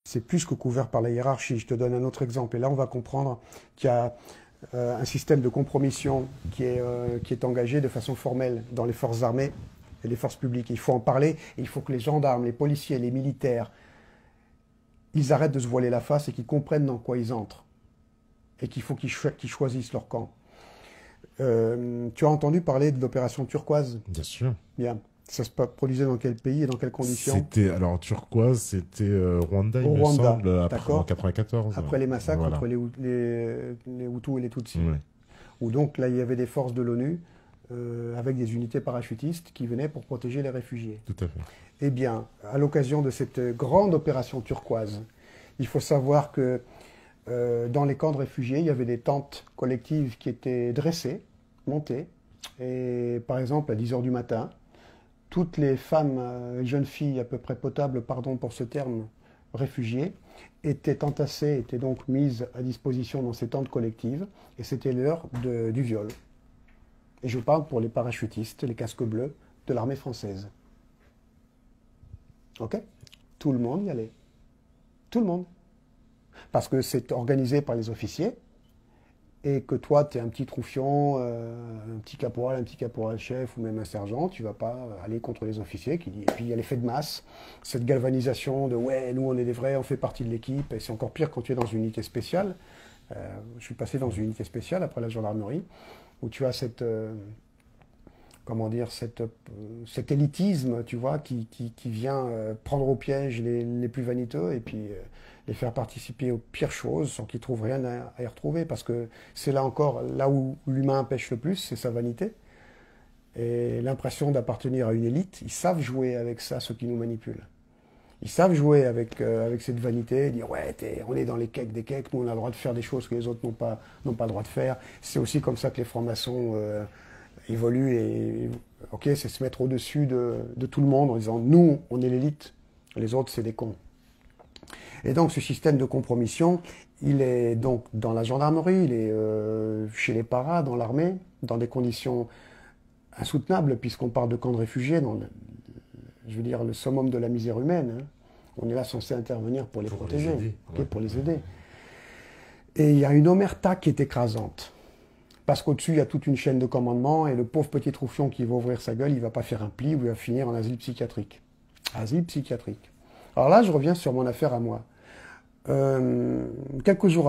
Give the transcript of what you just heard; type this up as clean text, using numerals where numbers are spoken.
c'est plus que couvert par la hiérarchie. Je te donne un autre exemple. Et là, on va comprendre qu'il y a un système de compromission qui est engagé de façon formelle dans les forces armées et les forces publiques. Il faut en parler. Et il faut que les gendarmes, les policiers, les militaires, ils arrêtent de se voiler la face et qu'ils comprennent dans quoi ils entrent. Et qu'il faut qu'ils choisissent leur camp. Tu as entendu parler de l'opération Turquoise? Bien sûr. Bien. Ça se produisait dans quel pays et dans quelles conditions? C'était, alors turquoise, c'était Rwanda, il Au me Rwanda, semble, après, en d'accord. 94. Après les massacres Voilà. entre les Hutus et les Tutsis. Ouais, Où donc là, il y avait des forces de l'ONU avec des unités parachutistes qui venaient pour protéger les réfugiés. tout à fait. Eh bien, à l'occasion de cette grande opération turquoise, il faut savoir que dans les camps de réfugiés, il y avait des tentes collectives qui étaient dressées, montées. Et par exemple, à 10 heures du matin, toutes les femmes et jeunes filles à peu près potables, pardon pour ce terme, réfugiés, étaient entassées, étaient donc mises à disposition dans ces tentes collectives, et c'était l'heure du viol. Et je parle pour les parachutistes, les casques bleus de l'armée française. Ok? Tout le monde y allait. Tout le monde. Parce que c'est organisé par les officiers, et que toi, tu es un petit troufion, un petit caporal-chef ou même un sergent, tu vas pas aller contre les officiers. Et puis il y a l'effet de masse, cette galvanisation de ouais, nous on est des vrais, on fait partie de l'équipe, et c'est encore pire quand tu es dans une unité spéciale. Je suis passé dans une unité spéciale après la gendarmerie, où tu as cette, comment dire, cet élitisme, tu vois, qui vient prendre au piège les plus vaniteux et puis les faire participer aux pires choses sans qu'ils trouvent rien à y retrouver. Parce que c'est là encore, là où l'humain pêche le plus, c'est sa vanité. Et l'impression d'appartenir à une élite, ils savent jouer avec ça, ceux qui nous manipulent. Ils savent jouer avec cette vanité, dire ouais, on est dans les cakes des cakes, nous on a le droit de faire des choses que les autres n'ont pas le droit de faire. C'est aussi comme ça que les francs-maçons évoluent et ok, c'est se mettre au-dessus de tout le monde en disant nous on est l'élite, les autres c'est des cons. Et donc ce système de compromission, il est donc dans la gendarmerie, il est chez les paras, dans l'armée, dans des conditions insoutenables puisqu'on parle de camps de réfugiés, je veux dire le summum de la misère humaine. Hein. On est là censé intervenir pour les protéger, les aider, okay, pour les aider. Et il y a une omerta qui est écrasante. Parce qu'au-dessus, il y a toute une chaîne de commandement et le pauvre petit troufion qui va ouvrir sa gueule, il ne va pas faire un pli ou il va finir en asile psychiatrique. Asile psychiatrique. Alors là, je reviens sur mon affaire à moi. Quelques jours